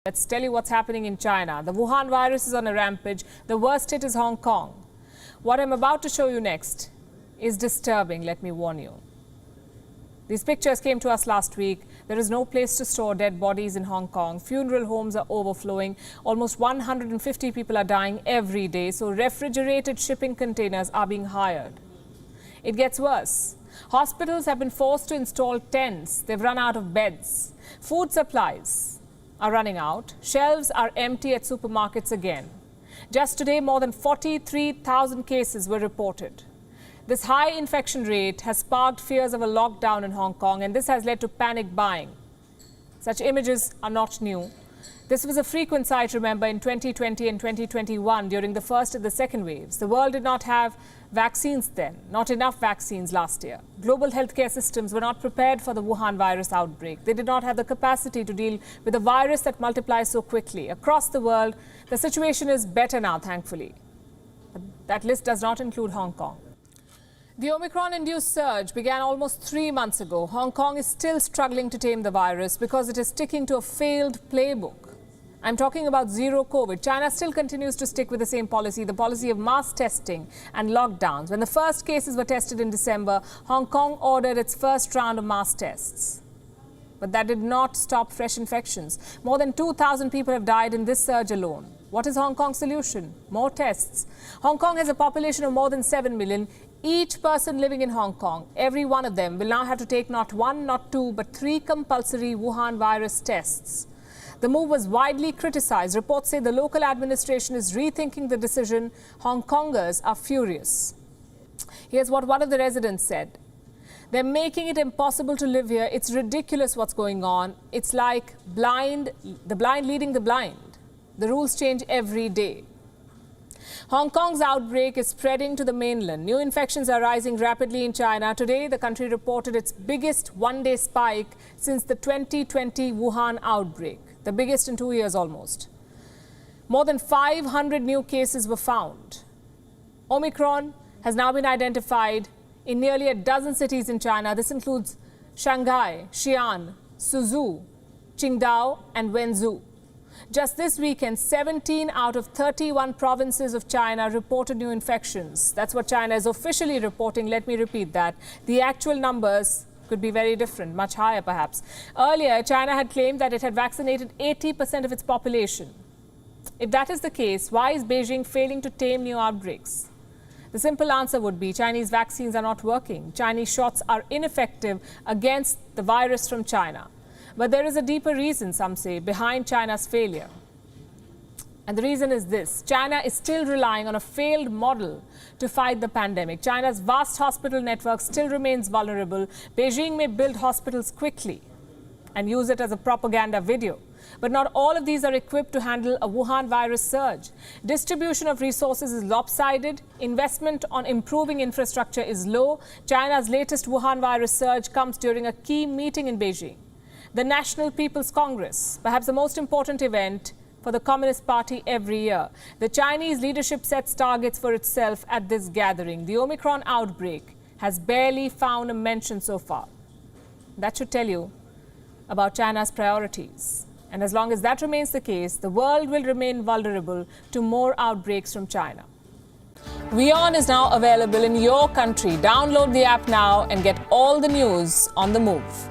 Let's tell you what's happening in China. The Wuhan virus is on a rampage. The worst hit is Hong Kong. What I'm about to show you next is disturbing, let me warn you. These pictures came to us last week. There is no place to store dead bodies in Hong Kong. Funeral homes are overflowing. Almost 150 people are dying every day. So refrigerated shipping containers are being hired. It gets worse. Hospitals have been forced to install tents. They've run out of beds. Food supplies are running out. Shelves are empty at supermarkets again. Just today, more than 43,000 cases were reported. This high infection rate has sparked fears of a lockdown in Hong Kong, and this has led to panic buying. Such images are not new. This was a frequent sight, remember, in 2020 and 2021 during the first and the second waves. The world did not have vaccines then, not enough vaccines last year. Global healthcare systems were not prepared for the Wuhan virus outbreak. They did not have the capacity to deal with a virus that multiplies so quickly. Across the world, the situation is better now, thankfully. But that list does not include Hong Kong. The Omicron-induced surge began almost 3 months ago. Hong Kong is still struggling to tame the virus because it is sticking to a failed playbook. I'm talking about zero COVID. China still continues to stick with the same policy, the policy of mass testing and lockdowns. When the first cases were tested in December, Hong Kong ordered its first round of mass tests. But that did not stop fresh infections. More than 2,000 people have died in this surge alone. What is Hong Kong's solution? More tests. Hong Kong has a population of more than 7 million. Each person living in Hong Kong, every one of them, will now have to take not one, not two, but 3 compulsory Wuhan virus tests. The move was widely criticized. Reports say the local administration is rethinking the decision. Hong Kongers are furious. Here's what one of the residents said. They're making it impossible to live here. It's ridiculous what's going on. It's like the blind leading the blind. The rules change every day. Hong Kong's outbreak is spreading to the mainland. New infections are rising rapidly in China. Today, the country reported its biggest one-day spike since the 2020 Wuhan outbreak, the biggest in 2 years almost. More than 500 new cases were found. Omicron has now been identified in nearly a dozen cities in China. This includes Shanghai, Xi'an, Suzhou, Qingdao and Wenzhou. Just this weekend, 17 out of 31 provinces of China reported new infections. That's what China is officially reporting. Let me repeat that. The actual numbers could be very different, much higher perhaps. Earlier, China had claimed that it had vaccinated 80% of its population. If that is the case, why is Beijing failing to tame new outbreaks? The simple answer would be Chinese vaccines are not working. Chinese shots are ineffective against the virus from China. But there is a deeper reason, some say, behind China's failure. And the reason is this. China is still relying on a failed model to fight the pandemic. China's vast hospital network still remains vulnerable. Beijing may build hospitals quickly and use it as a propaganda video. But not all of these are equipped to handle a Wuhan virus surge. Distribution of resources is lopsided. Investment on improving infrastructure is low. China's latest Wuhan virus surge comes during a key meeting in Beijing. The National People's Congress, perhaps the most important event for the Communist Party every year. The Chinese leadership sets targets for itself at this gathering. The Omicron outbreak has barely found a mention so far. That should tell you about China's priorities. And as long as that remains the case, the world will remain vulnerable to more outbreaks from China. WION is now available in your country. Download the app now and get all the news on the move.